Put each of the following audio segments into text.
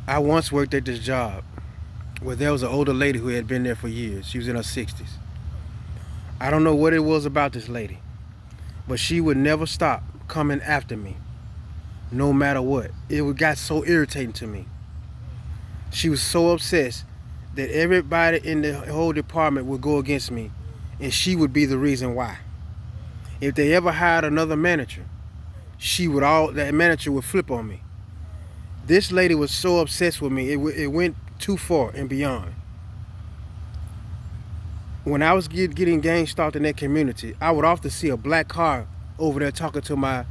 I once worked at this job where there was an older lady who had been there for years. She was in her 60s. I don't know what it was about this lady, but she would never stop coming after me, no matter what. Got so irritating to me. She was so obsessed that everybody in the whole department would go against me, and she would be the reason why. If they ever hired another manager, that manager would flip on me. This lady was so obsessed with me, it went too far and beyond. When I was getting gang stalked in that community, I would often see a black car over there talking to my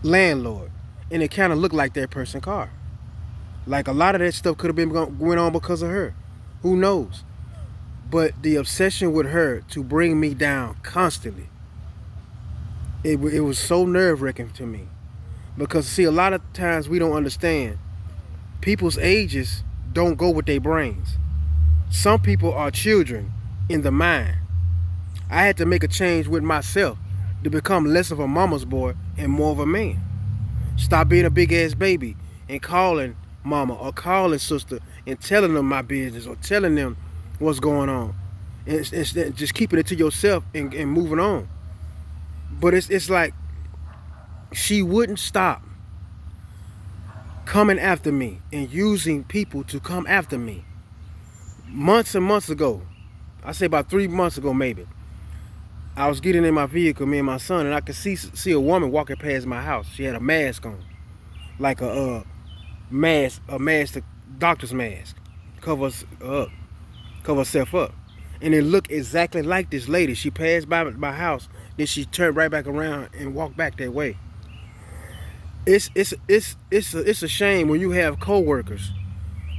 landlord, and it kind of looked like that person's car. Like a lot of that stuff could have been went on because of her. Who knows? But the obsession with her to bring me down constantly, it was so nerve-wracking to me. Because see, a lot of times we don't understand. People's ages don't go with their brains. Some people are children in the mind. I had to make a change with myself to become less of a mama's boy and more of a man. Stop being a big ass baby and calling mama or calling sister and telling them my business or telling them what's going on. And just keeping it to yourself and moving on. But it's like she wouldn't stop coming after me and using people to come after me. Months and months ago, I say about 3 months ago maybe, I was getting in my vehicle, me and my son, and I could see a woman walking past my house. She had a mask on, like a doctor's mask, cover herself up, and it looked exactly like this lady. She passed by my house, then she turned right back around and walked back that way. It's a shame when you have coworkers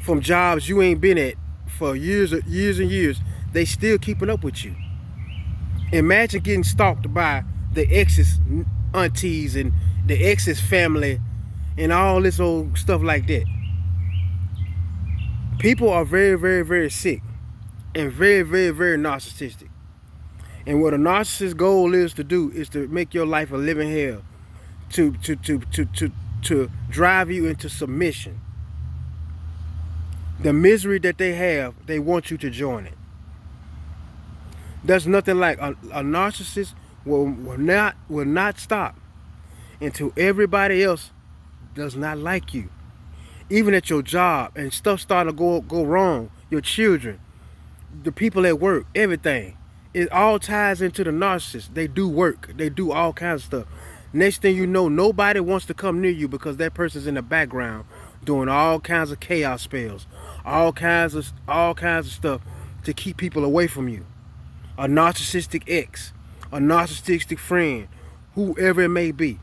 from jobs you ain't been at for years and years, they still keeping up with you. Imagine getting stalked by the ex's aunties and the ex's family and all this old stuff like that. People are very, very, very sick and very, very, very narcissistic. And what a narcissist's goal is to do is to make your life a living hell, to drive you into submission. The misery that they have, they want you to join it. There's nothing like a narcissist will not stop until everybody else does not like you. Even at your job and stuff starting to go wrong, your children, the people at work, everything. It all ties into the narcissist. They do work. They do all kinds of stuff. Next thing you know, nobody wants to come near you because that person's in the background doing all kinds of chaos spells, all kinds of stuff to keep people away from you. A narcissistic ex, a narcissistic friend, whoever it may be.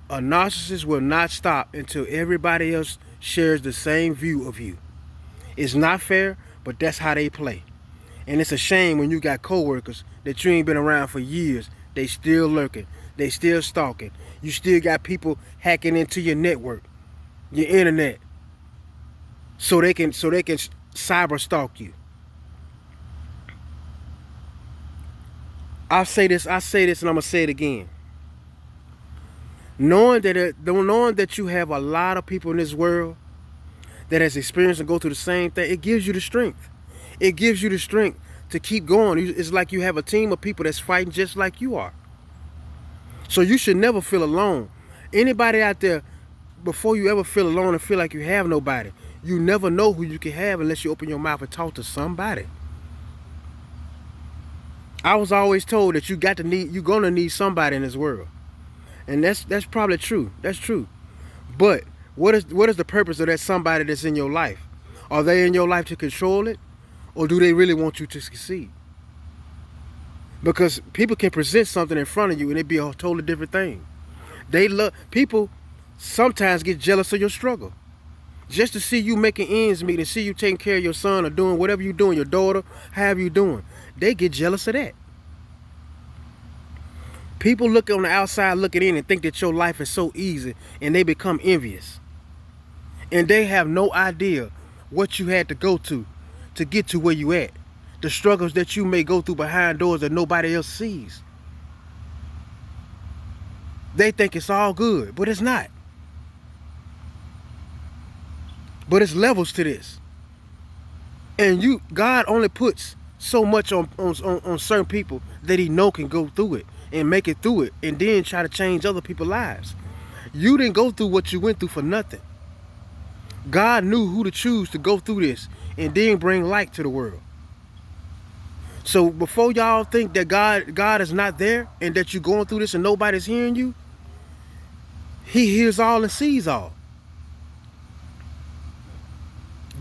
A narcissist will not stop until everybody else shares the same view of you. It's not fair, but that's how they play. And it's a shame when you got coworkers that you ain't been around for years. They still lurking. They still stalking. You still got people hacking into your network, your internet, so they can cyber stalk you. I say this, and I'm gonna say it again. Knowing that you have a lot of people in this world that has experienced and go through the same thing, it gives you the strength. It gives you the strength to keep going. It's like you have a team of people that's fighting just like you are. So you should never feel alone. Anybody out there, before you ever feel alone and feel like you have nobody, you never know who you can have unless you open your mouth and talk to somebody. I was always told that you're gonna need somebody in this world. And that's probably true. That's true. But what is the purpose of that somebody that's in your life? Are they in your life to control it? Or do they really want you to succeed? Because people can present something in front of you and it be a totally different thing. People sometimes get jealous of your struggle. Just to see you making ends meet and see you taking care of your son or doing whatever you're doing, your daughter, however you doing. They get jealous of that. People look on the outside looking in and think that your life is so easy and they become envious. And they have no idea what you had to go to get to where you at. The struggles that you may go through behind doors that nobody else sees. They think it's all good, but it's not. But it's levels to this. And God only puts so much on certain people that he know can go through it and make it through it and then try to change other people's lives. You didn't go through what you went through for nothing. God knew who to choose to go through this and then bring light to the world. So before y'all think that God is not there and that you're going through this and nobody's hearing you, he hears all and sees all.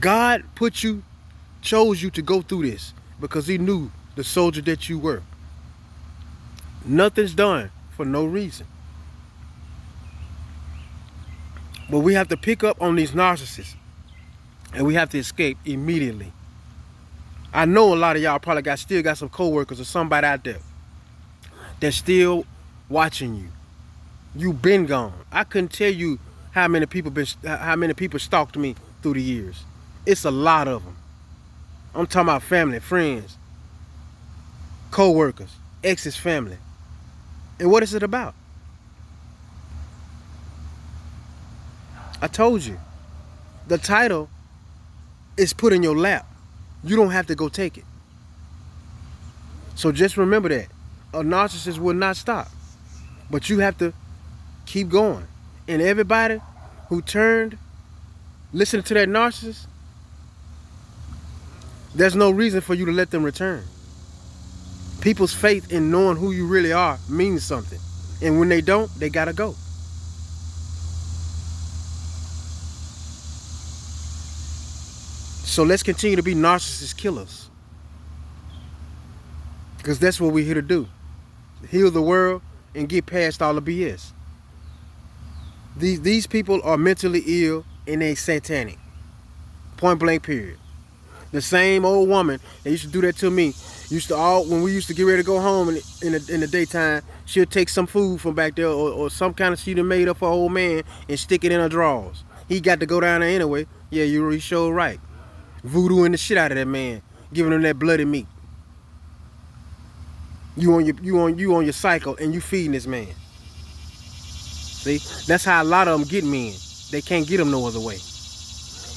God chose you to go through this because he knew the soldier that you were. Nothing's done for no reason. But we have to pick up on these narcissists and we have to escape immediately. I know a lot of y'all probably still got some coworkers or somebody out there that's still watching you. You been gone. I couldn't tell you how many people stalked me through the years. It's a lot of them. I'm talking about family, friends, co-workers, ex's family. And what is it about? I told you. The title is put in your lap. You don't have to go take it. So just remember that. A narcissist will not stop. But you have to keep going. And everybody who listened to that narcissist, there's no reason for you to let them return. People's faith in knowing who you really are means something. And when they don't, they gotta go. So let's continue to be narcissist killers. Because that's what we're here to do. Heal the world and get past all the BS. These people are mentally ill and they satanic. Point blank period. The same old woman that used to do that to me, when we used to get ready to go home in the daytime, she'll take some food from back there or some kind of she done made up for old man and stick it in her drawers. He got to go down there anyway. Yeah, you sure right. Voodooing the shit out of that man, giving him that bloody meat. You on your cycle and you feeding this man. See, that's how a lot of them get men. They can't get them no other way.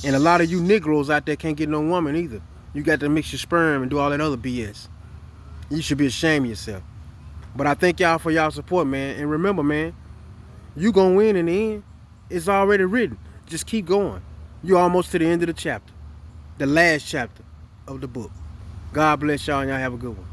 And a lot of you Negroes out there can't get no woman either. You got to mix your sperm and do all that other BS. You should be ashamed of yourself. But I thank y'all for y'all support, man. And remember, man, you gonna win in the end. It's already written. Just keep going. You're almost to the end of the chapter. The last chapter of the book. God bless y'all and y'all have a good one.